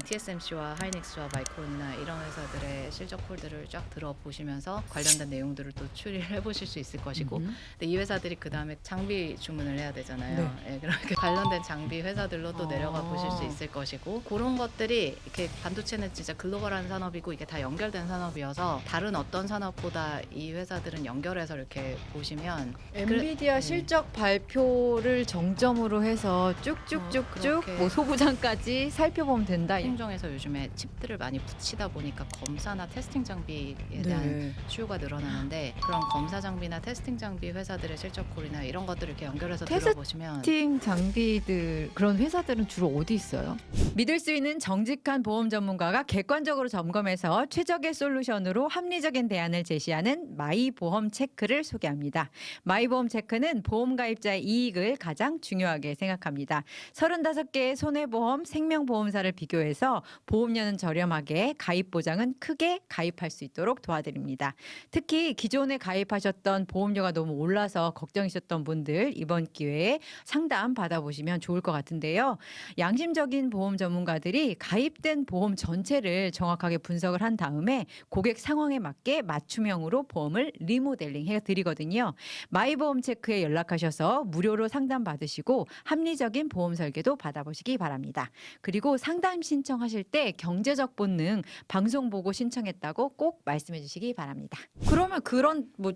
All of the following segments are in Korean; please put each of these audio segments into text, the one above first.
TSMC와 하이닉스와 마이크론이나 이런 회사들의 실적 폴드를 쫙 들어보시면서 관련된 내용들을 또 추리를 해보실 수 있을 것이고, 근데 이 회사들이 그 다음에 장비 주문을 해야 되잖아요. 예, 그러니까 관련된 장비 회사들로 또 내려가 보실 수 있을 것이고, 그런 것들이 이렇게 반도체는 진짜 글로벌한 산업이고 이게 다 연결된 산업이어서 다른 어떤 산업보다 이 회사들은 연결해서 이렇게 보시면 엔비디아 실적 발표를 정점으로 해서 쭉쭉쭉쭉 그렇게 뭐 소부장까지 살펴보면 된다. 공정에서 요즘에 칩들을 많이 붙이다 보니까 검사나 테스팅 장비에 대한 수요가 늘어나는데, 그런 검사 장비나 테스팅 장비 회사들의 실적콜이나 이런 것들을 이렇게 연결해서 들어보시면 테스팅 장비들 그런 회사들은 주로 어디 있어요? 믿을 수 있는 정직한 보험 전문가가 객관적으로 점검해서 최적의 솔루션으로 합리적인 대안을 제시하는 마이보험 체크를 소개합니다. 마이보험 체크는 보험 가입자의 이익을 가장 중요하게 생각합니다. 35개의 손해보험, 생명보험사를 비교해서 보험료는 저렴하게, 가입 보장은 크게 가입할 수 있도록 도와드립니다. 특히 기존에 가입하셨던 보험료가 너무 올라서 걱정이셨던 분들 이번 기회에 상담 받아보시면 좋을 것 같은데요. 양심적인 보험 전문가들이 가입된 보험 전체를 정확하게 분석을 한 다음에 고객 상황에 맞게 맞춤형으로 보험을 리모델링 해드리거든요. 마이보험 체크에 연락하셔서 무료로 상담 받으시고 합리적인 보험 설계도 받아보시기 바랍니다. 그리고 상담 신청하실 때 경제적 본능 방송 보고 신청했다고 꼭 말씀해 주시기 바랍니다. 그러면 그런 뭐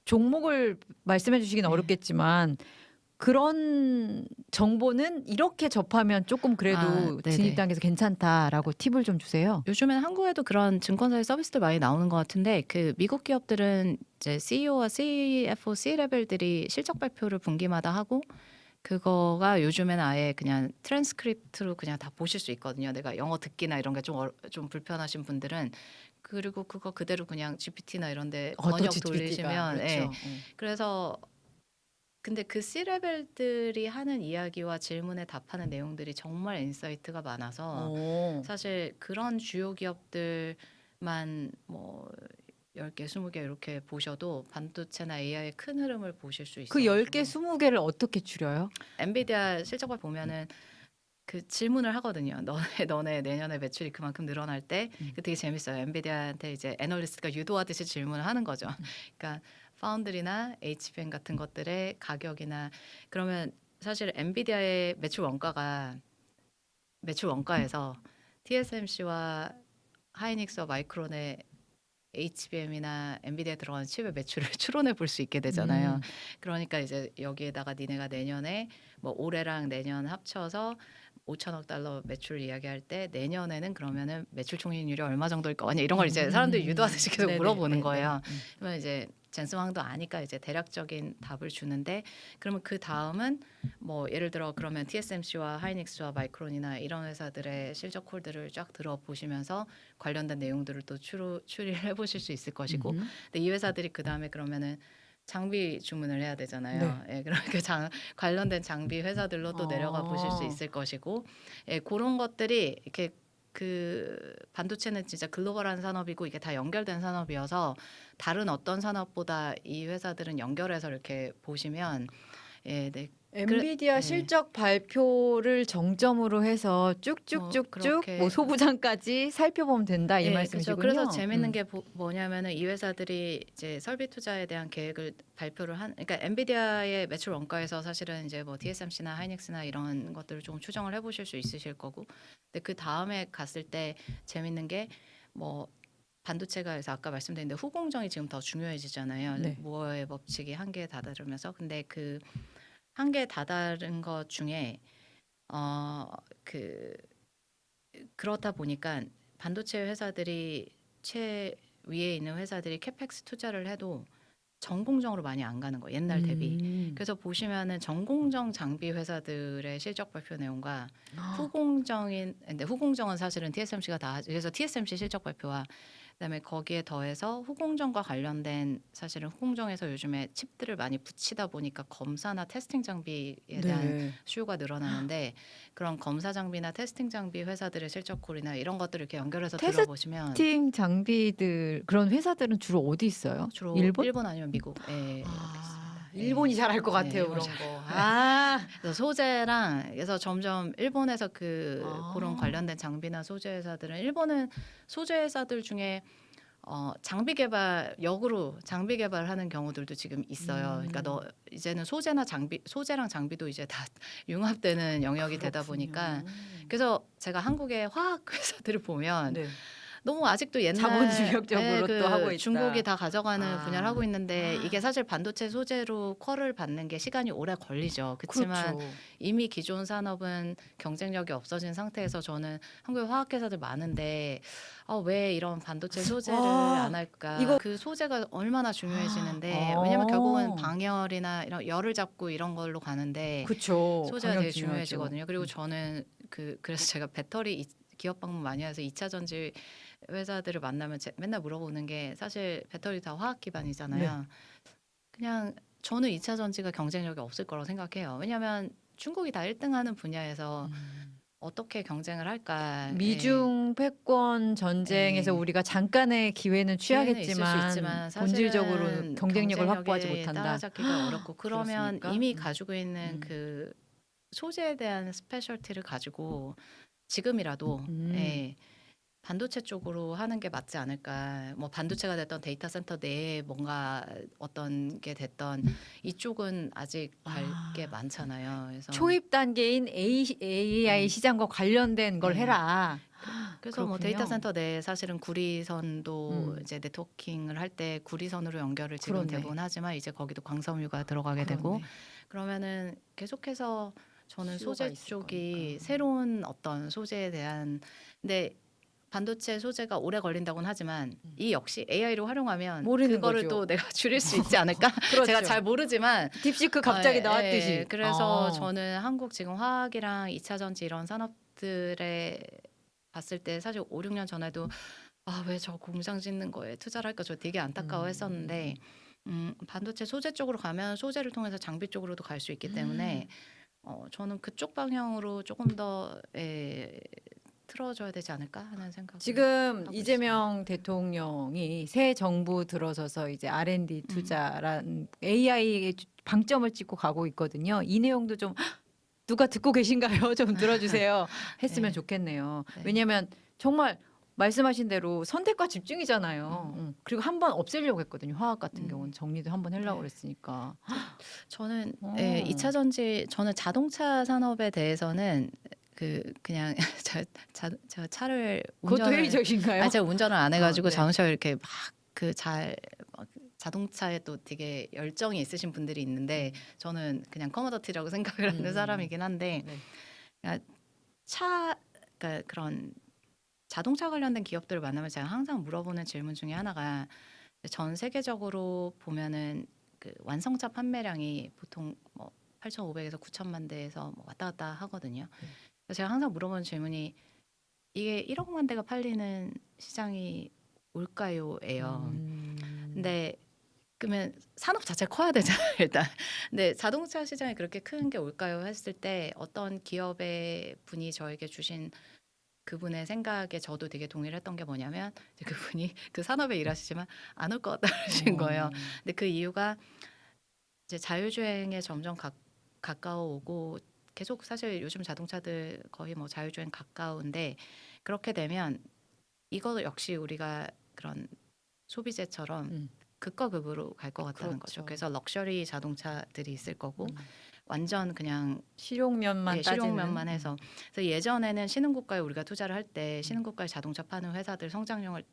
종목을 말씀해 주시긴 어렵겠지만 그런 정보는 이렇게 접하면 조금 그래도 네네. 진입 단계에서 괜찮다라고 팁을 좀 주세요. 요즘엔 한국에도 그런 증권사의 서비스들 많이 나오는 것 같은데, 그 미국 기업들은 이제 CEO와 CFO, C-레벨들이 실적 발표를 분기마다 하고, 그거가 요즘에는 아예 그냥 트랜스크립트로 그냥 다 보실 수 있거든요. 내가 영어 듣기나 이런 게 좀 불편하신 분들은, 그리고 그거 그대로 그냥 GPT나 이런 데 번역 돌리시면, 그렇죠. 그래서 근데 그 C-레벨들이 하는 이야기와 질문에 답하는 내용들이 정말 인사이트가 많아서 사실 그런 주요 기업들만 뭐 10개, 20개 이렇게 보셔도 반도체나 AI의 큰 흐름을 보실 수 그 있어요. 10개, 20개를 어떻게 줄여요? 엔비디아 실적을 보면은 그 질문을 하거든요. 너네 내년에 매출이 그만큼 늘어날 때, 그 되게 재밌어요. 엔비디아한테 이제 애널리스트가 유도하듯이 질문을 하는 거죠. 그러니까 파운드리나 HBM 같은 것들의 가격이나, 그러면 사실 엔비디아의 매출 원가에서 TSMC와 하이닉스와 마이크론의 HBM이나 엔비디아에 들어가는 칩의 매출을 추론해 볼 수 있게 되잖아요. 그러니까 이제 여기에다가 니네가 내년에 뭐 올해랑 내년 합쳐서 5천억 달러 매출 이야기할 때 내년에는 그러면은 매출 총익률이 얼마 정도일 거냐, 이런 걸 이제 사람들이 유도하듯이 계속 물어보는 거예요. 그러면 이제 젠슨 황도 아니까 이제 대략적인 답을 주는데, 그러면 그 다음은 뭐 예를 들어 그러면 TSMC와 하이닉스와 마이크론이나 이런 회사들의 실적 콜드를 쫙 들어보시면서 관련된 내용들을 또 추리를 해보실 수 있을 것이고, 근데 이 회사들이 그 다음에 그러면은 장비 주문을 해야 되잖아요. 예, 그러니까 관련된 장비 회사들로 또 내려가 보실 수 있을 것이고, 예, 그런 것들이 이렇게 그 반도체는 진짜 글로벌한 산업이고 이게 다 연결된 산업이어서 다른 어떤 산업보다 이 회사들은 연결해서 이렇게 보시면, 예, 네. 엔비디아 실적 발표를 정점으로 해서 쭉쭉쭉쭉 그렇게 뭐 소부장까지 살펴보면 된다 이 그렇죠. 말씀이시군요. 그래서 재밌는 게 뭐냐면은 이 회사들이 이제 설비 투자에 대한 계획을 발표를 그러니까 엔비디아의 매출 원가에서 사실은 이제 뭐 TSMC나 하이닉스나 이런 것들을 좀 추정을 해보실 수 있으실 거고, 근데 그 다음에 갔을 때 재밌는 게 뭐 반도체가, 그래서 아까 말씀드렸는데 후공정이 지금 더 중요해지잖아요. 무어의 법칙이 한계에 다다르면서. 근데 그 한계에 다다른 것 중에 그렇다 보니까 반도체 회사들이 위에 있는 회사들이 캐펙스 투자를 해도 전공정으로 많이 안 가는 거예요. 옛날 대비. 그래서 보시면은 전공정 장비 회사들의 실적 발표 내용과 근데 후공정은 사실은 TSMC가 다, 그래서 TSMC 실적 발표와 그다음에 거기에 더해서 후공정과 관련된, 사실은 후공정에서 요즘에 칩들을 많이 붙이다 보니까 검사나 테스팅 장비에 대한 수요가 늘어나는데, 그런 검사 장비나 테스팅 장비 회사들의 실적콜이나 이런 것들을 이렇게 연결해서 들어보시면, 테스팅 장비들 그런 회사들은 주로 어디 있어요? 주로 일본? 일본 아니면 미국에 이렇게 있습니다. 일본이 잘할 것 네, 같아요 일본이 그런 거. 아, 그래서 소재랑 그래서 점점 일본에서 그런 아. 관련된 장비나 소재 회사들은 일본은 소재 회사들 중에 장비 개발 역으로 장비 개발하는 경우들도 지금 있어요. 그러니까 너 이제는 소재랑 장비도 이제 다 융합되는 영역이 되다 보니까 그래서 제가 한국의 화학 회사들을 보면 네. 너무 아직도 옛날 자본주의적으로 또 하고 있다. 중국이 다 가져가는 분야를 하고 아. 있는데 이게 사실 반도체 소재로 퀄을 받는 게 시간이 오래 걸리죠. 그렇지만 그렇죠. 이미 기존 산업은 경쟁력이 없어진 상태에서 저는 한국의 화학회사들 많은데 왜 이런 반도체 소재를 아, 안 할까? 이거- 그 소재가 얼마나 중요해지는데 아. 왜냐면 결국은 방열이나 이런 열을 잡고 이런 걸로 가는데 그렇죠. 소재가 방역 되게 중요하죠. 중요해지거든요. 그리고 저는 그래서 제가 배터리 기업 방문 많이 해서 2차 전지 회사들을 만나면 맨날 물어보는 게 사실 배터리 다 화학 기반이잖아요. 그냥 저는 2차 전지가 경쟁력이 없을 거라고 생각해요. 왜냐하면 중국이 다 1등하는 분야에서 어떻게 경쟁을 할까? 미중 패권 전쟁에서 예. 우리가 잠깐의 기회는 기회는 있을 수 취하겠지만 있지만 본질적으로 사실은 경쟁력을 확보하지 경쟁력에 못한다. 따라잡기가 어렵고 그러면 그렇습니까? 이미 가지고 있는 음. 그 소재에 대한 스페셜티를 가지고 지금이라도 예, 반도체 쪽으로 하는 게 맞지 않을까. 뭐 반도체가 됐던 데이터 센터 내에 뭔가 어떤 게 됐던 이쪽은 아직 갈 게 많잖아요. 그래서 초입 단계인 AI 시장과 관련된 걸 네. 해라. 그래서 뭐 그렇군요. 데이터 센터 내에 사실은 구리선도 음. 이제 네트워킹을 할 때 구리선으로 연결을 지금 그렇네. 대부분 하지만 이제 거기도 광섬유가 들어가게 되고 그렇네. 그러면은 계속해서 저는 수요가 소재 있을 쪽이 거니까. 새로운 어떤 소재에 대한 근데 반도체 소재가 오래 걸린다고는 하지만 이 역시 AI로 활용하면 모르는 그거를 거죠. 또 내가 줄일 수 있지 않을까? 그렇죠. 제가 잘 모르지만 딥시크 갑자기 예, 나왔듯이. 예. 그래서 저는 한국 지금 화학이랑 2차 전지 이런 산업들에 봤을 때 사실 5, 6년 전에도 왜 저 공장 짓는 거에 투자를 할까 저 되게 안타까워했었는데 반도체 소재 쪽으로 가면 소재를 통해서 장비 쪽으로도 갈 수 있기 때문에 저는 그쪽 방향으로 조금 더 틀어줘야 되지 않을까 하는 생각을 지금 하고 이재명 대통령이 새 정부 들어서서 이제 R&D 투자란 AI에 방점을 찍고 가고 있거든요. 이 내용도 좀 누가 듣고 계신가요? 좀 들어주세요. 했으면 네. 좋겠네요. 네. 왜냐하면 정말 말씀하신 대로 선택과 집중이잖아요. 그리고 한번 없애려고 했거든요. 화학 같은 경우는 정리도 한번 하려고 네. 그랬으니까. 저는 어. 2차 전지 저는 자동차 산업에 대해서는 그냥 저 차를 그것도 운전을 회의적인가요? 제가 운전을 안 해가지고 네. 자동차 이렇게 막 자동차에 또 되게 열정이 있으신 분들이 있는데 저는 그냥 커머더티라고 생각을 하는 사람이긴 한데 네. 그러니까 그런 자동차 관련된 기업들을 만나면 제가 항상 물어보는 질문 중에 하나가 전 세계적으로 보면은 그 완성차 판매량이 보통 뭐 8,500에서 9천만 대에서 뭐 왔다 갔다 하거든요. 그래서 제가 항상 물어보는 질문이 이게 1억만 대가 팔리는 시장이 올까요?예요. 근데 그러면 산업 자체 커야 되잖아요, 일단. 근데 자동차 시장이 그렇게 큰 게 올까요? 했을 때 어떤 기업의 분이 저에게 주신 그분의 생각에 저도 되게 동의를 했던 게 뭐냐면 이제 그분이 그 산업에 일하시지만 안 올 것 같다신 거예요. 근데 그 이유가 이제 자율주행에 점점 가까워 오고 계속 사실 요즘 자동차들 거의 뭐 자율주행 가까운데 그렇게 되면 이거 역시 우리가 그런 소비재처럼 극과 극으로 갈 것 같다는 거죠. 그렇죠. 그래서 럭셔리 자동차들이 있을 거고 완전 그냥 실용면만 따지는 실용면만 해서 그래서 예전에는 신흥국가에 우리가 투자를 할 때 신흥국가에 자동차 파는 회사들 성장률을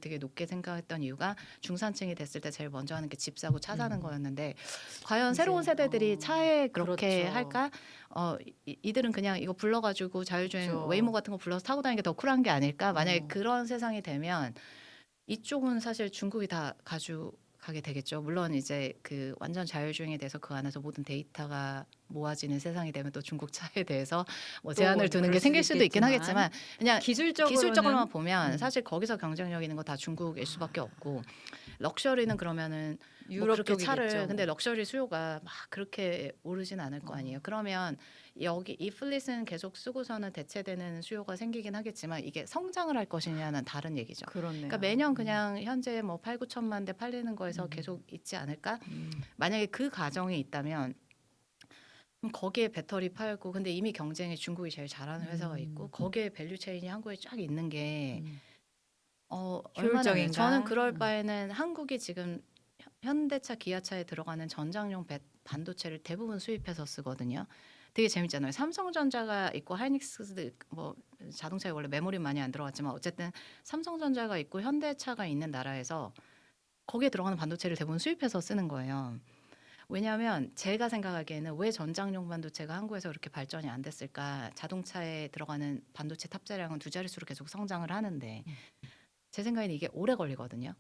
되게 높게 생각했던 이유가 중산층이 됐을 때 제일 먼저 하는 게 집 사고 차 사는 거였는데 과연 새로운 세대들이 차에 그렇게 그렇죠. 할까? 이들은 그냥 이거 불러가지고 자율주행 그렇죠. 웨이모 같은 거 불러서 타고 다니는 게 더 쿨한 게 아닐까? 만약에 그런 세상이 되면 이쪽은 사실 중국이 다 가져가게 되겠죠. 물론 이제 그 완전 자율주행에 대해서 그 안에서 모든 데이터가 모아지는 세상이 되면 또 중국 차에 대해서 뭐 제한을 두는 게 생길 수도 있긴 하겠지만 그냥 기술적으로만 보면 사실 거기서 경쟁력 있는 거 다 중국일 수밖에 없고 럭셔리는 그러면은 뭐 유럽 그렇게 쪽이겠죠. 근데 럭셔리 수요가 막 그렇게 오르진 않을 거 아니에요. 그러면 여기 이 플릿은 계속 쓰고서는 대체되는 수요가 생기긴 하겠지만 이게 성장을 할 것이냐는 다른 얘기죠. 그렇네요. 그러니까 매년 그냥 현재 뭐 8, 9천만 대 팔리는 거에서 계속 있지 않을까? 만약에 그 가정이 있다면 그럼 거기에 배터리 팔고 근데 이미 경쟁에 중국이 제일 잘하는 회사가 있고 거기에 밸류 체인이 한국에 쫙 있는 게 얼마나 효율적인가? 저는 그럴 바에는 한국이 지금 현대차, 기아차에 들어가는 전장용 반도체를 대부분 수입해서 쓰거든요. 되게 재밌잖아요. 삼성전자가 있고 하이닉스도 뭐 자동차에 원래 메모리 많이 안 들어갔지만 어쨌든 삼성전자가 있고 현대차가 있는 나라에서 거기에 들어가는 반도체를 대부분 수입해서 쓰는 거예요. 왜냐하면 제가 생각하기에는 왜 전장용 반도체가 한국에서 그렇게 발전이 안 됐을까? 자동차에 들어가는 반도체 탑재량은 두 자릿수로 계속 성장을 하는데 제 생각에는 이게 오래 걸리거든요.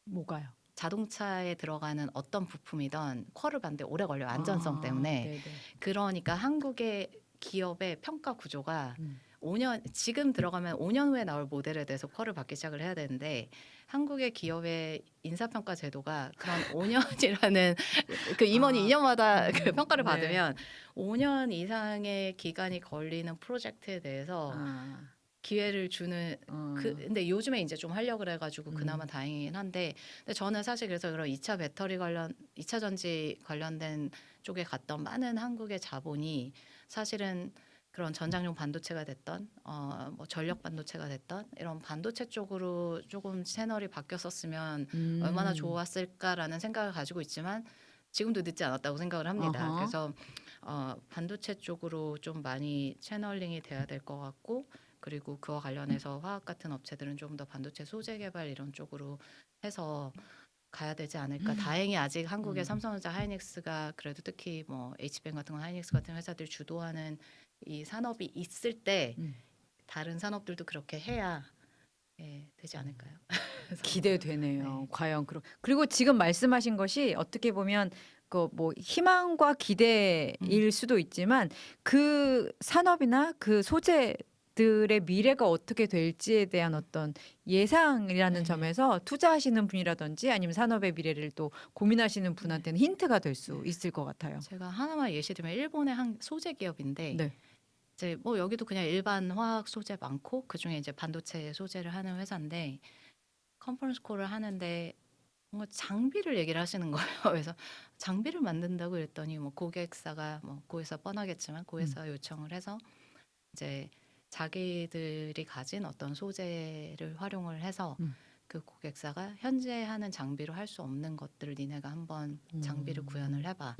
뭐가요? 자동차에 들어가는 어떤 부품이든 쿼를 받는데 오래 걸려요. 안전성 때문에. 네네. 그러니까 한국의 기업의 평가 구조가 음. 5년 지금 들어가면 5년 후에 나올 모델에 대해서 쿼를 받기 시작을 해야 되는데 한국의 기업의 인사평가 제도가 그런 5년이라는 그 임원이 2년마다 그 평가를 네. 받으면 5년 이상의 기간이 걸리는 프로젝트에 대해서 기회를 주는 근데 요즘에 이제 좀 하려고 그래가지고 그나마 다행이긴 한데 근데 저는 사실 그래서 그런 2차 배터리 관련 2차 전지 관련된 쪽에 갔던 많은 한국의 자본이 사실은 그런 전장용 반도체가 됐던 뭐 전력 반도체가 됐던 이런 반도체 쪽으로 조금 채널이 바뀌었었으면 얼마나 좋았을까라는 생각을 가지고 있지만 지금도 늦지 않았다고 생각을 합니다. 어허. 그래서 반도체 쪽으로 좀 많이 채널링이 돼야 될 것 같고 그리고 그와 관련해서 화학 같은 업체들은 좀 더 반도체 소재 개발 이런 쪽으로 해서 가야 되지 않을까. 다행히 아직 한국의 삼성전자, 하이닉스가 그래도 특히 뭐 HBM 같은 거 하이닉스 같은 회사들이 주도하는 이 산업이 있을 때 다른 산업들도 그렇게 해야 되지 않을까요? 그래서 기대되네요. 네. 과연 그리고 지금 말씀하신 것이 어떻게 보면 그 뭐 희망과 기대일 수도 있지만 그 산업이나 그 소재들의 미래가 어떻게 될지에 대한 어떤 예상이라는 네. 점에서 투자하시는 분이라든지 아니면 산업의 미래를 또 고민하시는 분한테는 힌트가 될 수 있을 것 같아요. 제가 하나만 예시드리면 일본의 한 소재 기업인데 네. 이제 뭐 여기도 그냥 일반 화학 소재 많고 그중에 이제 반도체 소재를 하는 회사인데 컨퍼런스 콜을 하는데 뭔가 장비를 얘기를 하시는 거예요. 그래서 장비를 만든다고 그랬더니 뭐 고객사가 뭐 고객사 뻔하겠지만 고객사 요청을 해서 이제 자기들이 가진 어떤 소재를 활용을 해서 그 고객사가 현재 하는 장비로 할 수 없는 것들을 니네가 한번 장비를 구현을 해봐.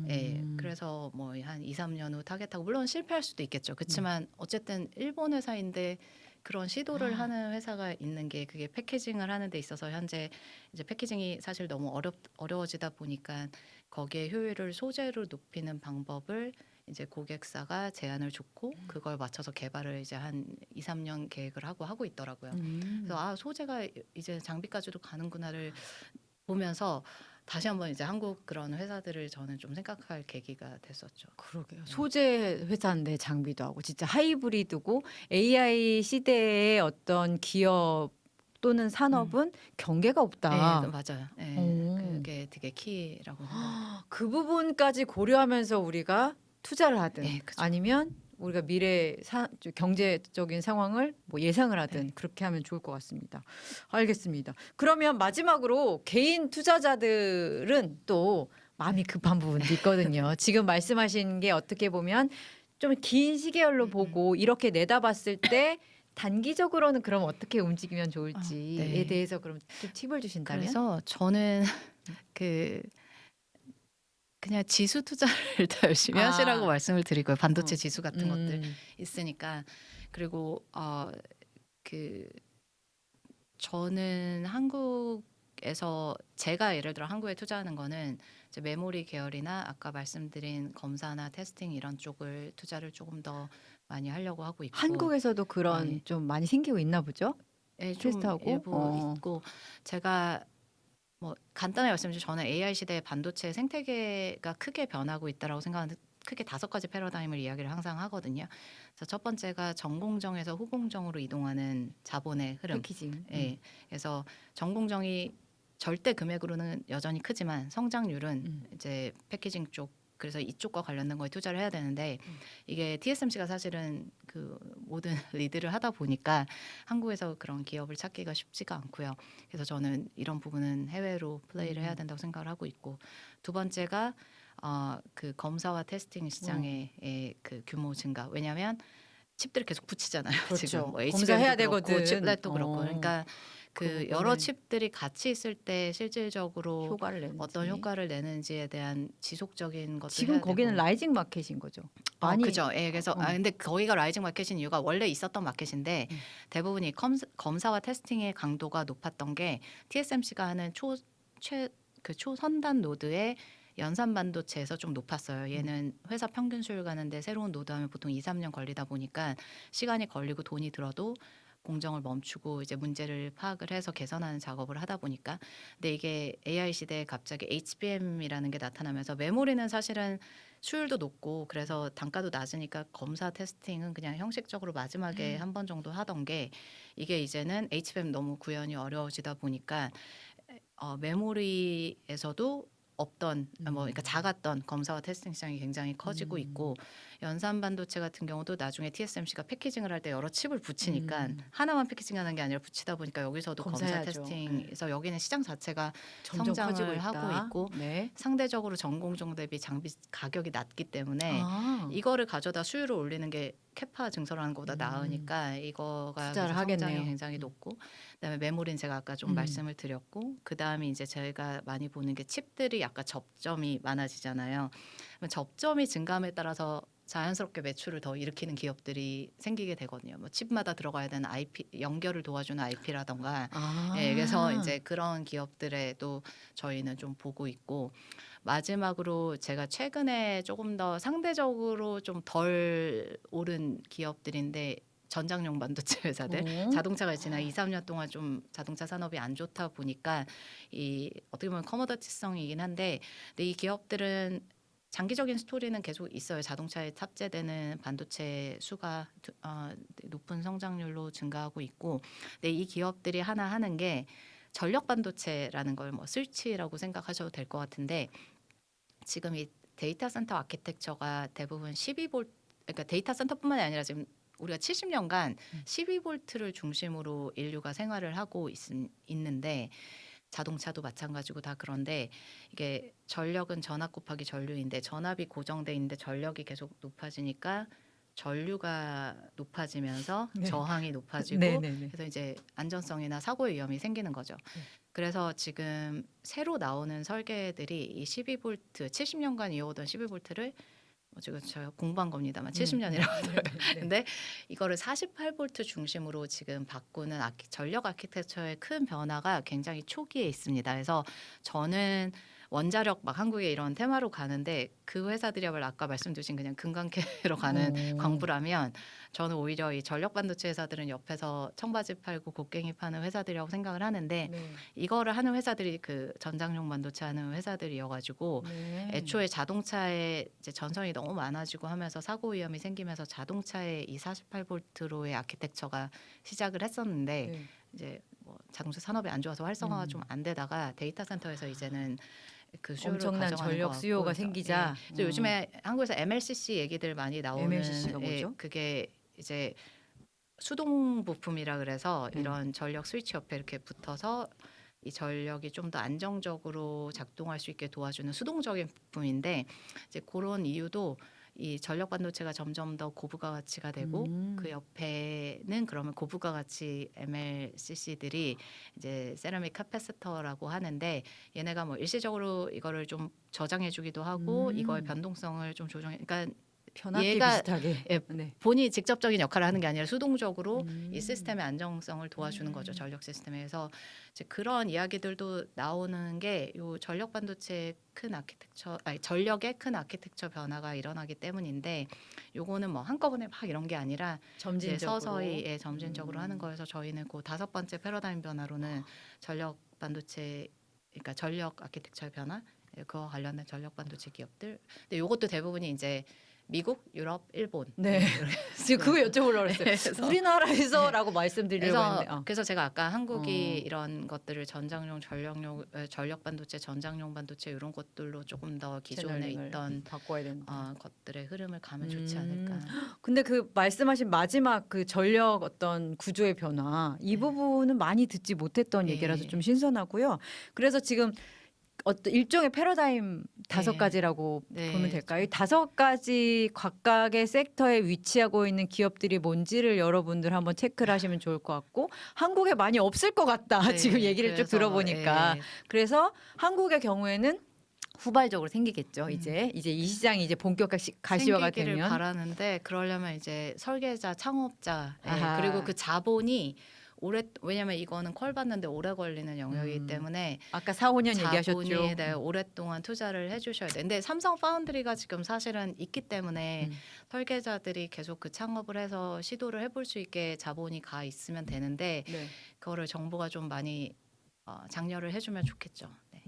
예, 그래서 뭐 한 2, 3년 후 타겟하고 물론 실패할 수도 있겠죠. 그렇지만 어쨌든 일본 회사인데 그런 시도를 하는 회사가 있는 게 그게 패키징을 하는 데 있어서 현재 이제 패키징이 사실 너무 어려워지다 보니까 거기에 효율을 소재로 높이는 방법을 이제 고객사가 제안을 줬고 그걸 맞춰서 개발을 이제 한 2, 3년 계획을 하고 있더라고요. 그래서 아, 소재가 이제 장비까지도 가는구나를 보면서 다시 한번 이제 한국 그런 회사들을 저는 좀 생각할 계기가 됐었죠. 그러게요. 소재 회사인데 장비도 하고 진짜 하이브리드고 AI 시대의 어떤 기업 또는 산업은 경계가 네, 없다. 맞아요. 네, 오. 그게 되게 키라고 생각합니다. 그 부분까지 고려하면서 우리가 투자를 하든 네, 그죠. 아니면 우리가 미래 경제적인 상황을 뭐 예상을 하든 네. 그렇게 하면 좋을 것 같습니다. 알겠습니다. 그러면 마지막으로 개인 투자자들은 또 마음이 급한 부분도 있거든요. 지금 말씀하신 게 어떻게 보면 좀 긴 시계열로 보고 이렇게 내다봤을 때 단기적으로는 그럼 어떻게 움직이면 좋을지에 네. 대해서 그럼 좀 팁을 주신다면? 그래서 저는 그 그냥 지수 투자를 더 열심히 하시라고 말씀을 드리고요. 반도체 지수 같은 것들 있으니까 그리고 그 저는 한국에서 제가 예를 들어 한국에 투자하는 거는 이제 메모리 계열이나 아까 말씀드린 검사나 테스팅 이런 쪽을 투자를 조금 더 많이 하려고 하고 있고 한국에서도 그런 네. 좀 많이 생기고 있나 보죠? 좀 테스트하고? 일부 있고 제가 뭐 간단하게 말씀드리면 저는 AI 시대의 반도체 생태계가 크게 변하고 있다라고 생각하는데 크게 5가지 패러다임을 이야기를 항상 하거든요. 그래서 첫 번째가 전공정에서 후공정으로 이동하는 자본의 흐름. 패키징. 예. 그래서 전공정이 절대 금액으로는 여전히 크지만 성장률은 이제 패키징 쪽 그래서 이쪽과 관련된 거에 투자를 해야 되는데 이게 TSMC가 사실은 그 모든 리드를 하다 보니까 한국에서 그런 기업을 찾기가 쉽지가 않고요. 그래서 저는 이런 부분은 해외로 플레이를 해야 된다고 생각을 하고 있고 두 번째가 그 검사와 테스팅 시장의 그 규모 증가. 왜냐하면 칩들을 계속 붙이잖아요. 지금 그렇죠. 뭐 검사해야 HBM도 그렇고 되거든. 칩렛도 그렇고. 그러니까 그 여러 부분을 칩들이 같이 있을 때 실질적으로 효과를 내는지. 어떤 효과를 내는지에 대한 지속적인 것도 지금 해야 거기는 되고. 라이징 마켓인 거죠. 많이 그죠. 예, 그래서 근데 거기가 라이징 마켓인 이유가 원래 있었던 마켓인데 대부분이 검사와 테스팅의 강도가 높았던 게 TSMC가 하는 초선단 노드의 연산 반도체에서 좀 높았어요. 얘는 회사 평균 수율 가는데 새로운 노드 하면 보통 2, 3년 걸리다 보니까 시간이 걸리고 돈이 들어도 공정을 멈추고 이제 문제를 파악을 해서 개선하는 작업을 하다 보니까. 근데 이게 AI 시대에 갑자기 HBM이라는 게 나타나면서 메모리는 사실은 수율도 높고 그래서 단가도 낮으니까 검사 테스팅은 그냥 형식적으로 마지막에 한 번 정도 하던 게 이게 이제는 HBM 너무 구현이 어려워지다 보니까 메모리에서도 없던 그러니까 작았던 검사와 테스팅 시장이 굉장히 커지고 있고 연산 반도체 같은 경우도 나중에 TSMC가 패키징을 할 때 여러 칩을 붙이니까 하나만 패키징하는 게 아니라 붙이다 보니까 여기서도 검사 검사해야죠. 테스팅에서 여기는 시장 자체가 점점 커지고 성장을 있다. 하고 있고 네. 상대적으로 전공정 대비 장비 가격이 낮기 때문에 아, 이거를 가져다 수율을 올리는 게 캐파 증설하는 것보다 나으니까 이거가 투자를 그래서 성장이 하겠네요. 굉장히 높고 그다음에 메모리는 제가 아까 좀 말씀을 드렸고 그다음에 이제 저희가 많이 보는 게 칩들이 약간 접점이 많아지잖아요. 그러면 접점이 증가함에 따라서 자연스럽게 매출을 더 일으키는 기업들이 생기게 되거든요. 뭐 칩마다 들어가야 되는 IP 연결을 도와주는 IP라던가 그래서 이제 그런 기업들에도 저희는 좀 보고 있고 마지막으로 제가 최근에 조금 더 상대적으로 좀 덜 오른 기업들인데 전장용 반도체 회사들 자동차가 지난 2, 3년 동안 좀 자동차 산업이 안 좋다 보니까 이 어떻게 보면 커머더티성이긴 한데 근데 이 기업들은 장기적인 스토리는 계속 있어요. 자동차에 탑재되는 반도체 수가 높은 성장률로 증가하고 있고 근데 이 기업들이 하나 하는 게 전력 반도체라는 걸 뭐 스위치라고 생각하셔도 될 것 같은데 지금 이 데이터 센터 아키텍처가 대부분 12V 그러니까 데이터 센터뿐만이 아니라 지금 우리가 70년간 12V를 중심으로 인류가 생활을 하고 있는데 자동차도 마찬가지고 다 그런데 이게 전력은 전압 곱하기 전류인데 전압이 고정돼 있는데 전력이 계속 높아지니까 전류가 높아지면서 저항이 높아지고 네네네. 그래서 이제 안전성이나 사고의 위험이 생기는 거죠. 그래서 지금 새로 나오는 설계들이 이 12V 70년간 이어오던 12V를 지금 제가 공부한 겁니다만 70년이라고 하더라고요. 근데 이거를 48V 중심으로 지금 바꾸는 전력 아키텍처의 큰 변화가 굉장히 초기에 있습니다. 그래서 저는 원자력 막 한국에 이런 테마로 가는데 그 회사들이야말로 아까 말씀드린 그냥 금강캐로 가는 광부라면 저는 오히려 이 전력 반도체 회사들은 옆에서 청바지 팔고 곡괭이 파는 회사들이라고 생각을 하는데 이거를 하는 회사들이 그 전장용 반도체 하는 회사들이어가지고 애초에 자동차에 이제 전선이 너무 많아지고 하면서 사고 위험이 생기면서 자동차에 이 48V로의 아키텍처가 시작을 했었는데 이제 뭐 자동차 산업이 안 좋아서 활성화가 좀 안 되다가 데이터 센터에서 이제는 그 수요를 엄청난 가져가는 것 전력 같고 수요가 그래서, 생기자. 그래서 요즘에 한국에서 MLCC 얘기들 많이 나오는 MLCC 가 뭐죠? 그게 이제 수동 부품이라 그래서 이런 전력 스위치 옆에 이렇게 붙어서 이 전력이 좀 더 안정적으로 작동할 수 있게 도와주는 수동적인 부품인데 이제 그런 이유도 이 전력 반도체가 점점 더 고부가 가치가 되고 그 옆에는 그러면 고부가 가치 MLCC들이 이제 세라믹 카패시터라고 하는데 얘네가 뭐 일시적으로 이거를 좀 저장해 주기도 하고 이거의 변동성을 좀 조정해 그러니까 변압기 얘가 비슷하게. 예, 네. 본인이 직접적인 역할을 하는 게 아니라 수동적으로 이 시스템의 안정성을 도와주는 거죠. 전력 시스템에서 이제 그런 이야기들도 나오는 게 요 전력 반도체 큰 아키텍처 아니 전력의 큰 아키텍처 변화가 일어나기 때문인데 요거는 뭐 한꺼번에 막 이런 게 아니라 이제 점진적으로. 서서히 점진적으로 하는 거여서 저희는 그 다섯 번째 패러다임 변화로는 전력 반도체 그러니까 전력 아키텍처 변화 그와 관련된 전력 반도체 기업들 근데 요것도 대부분이 이제 미국, 유럽, 일본. 네. 지금 그거 여쭤보려고 했어요. 그래서- 우리나라에서라고 말씀드리려고 했는데. 그래서 제가 아까 한국이 어. 이런 것들을 전장용, 전력 반도체, 전장용 반도체 이런 것들로 조금 더 기존에 채널링을 있던 바꿔야 된다. 것들의 흐름을 가면 좋지 않을까. 근데 그 말씀하신 마지막 그 전력 어떤 구조의 변화 이 네. 부분은 많이 듣지 못했던 예. 얘기라서 좀 신선하고요. 그래서 지금 어떤 일종의 패러다임 다섯 네. 가지라고 네, 보면 될까요? 이 다섯 가지 각각의 섹터에 위치하고 있는 기업들이 뭔지를 여러분들 한번 체크를 하시면 좋을 것 같고 한국에 많이 없을 것 같다. 네, 지금 얘기를 쭉 그래서, 들어보니까 예. 그래서 한국의 경우에는 후발적으로 생기겠죠. 이제 이 시장이 이제 본격 가시화가 생기기를 되면 바라는데 그러려면 이제 설계자, 창업자 아하. 그리고 그 자본이 왜냐면 이거는 콜 받는데 오래 걸리는 영역이기 때문에 아까 4, 5년 자본이 얘기하셨죠. 네, 오랫동안 투자를 해주셔야 돼. 근데 삼성 파운드리가 지금 사실은 있기 때문에 설계자들이 계속 그 창업을 해서 시도를 해볼 수 있게 자본이 가 있으면 되는데 네. 그거를 정부가 좀 많이 장려를 해주면 좋겠죠. 네.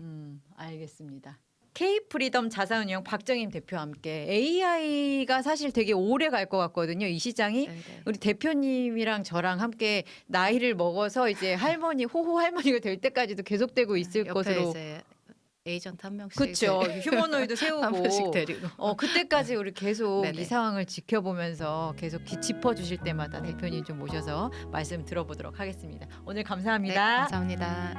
알겠습니다. K 프리덤 자산운용 박정임 대표와 함께 AI가 사실 되게 오래 갈 것 같거든요. 이 시장이 네, 네. 우리 대표님이랑 저랑 함께 나이를 먹어서 이제 할머니 호호 할머니가 될 때까지도 계속되고 있을 옆에 것으로. 이제 에이전트 한 명씩 그렇죠. 휴머노이드 한 명씩 세우고 데리고 그때까지 우리 계속 네네. 이 상황을 지켜보면서 계속 짚어주실 때마다 네. 대표님 좀 모셔서 말씀 들어보도록 하겠습니다. 오늘 네, 감사합니다. 감사합니다.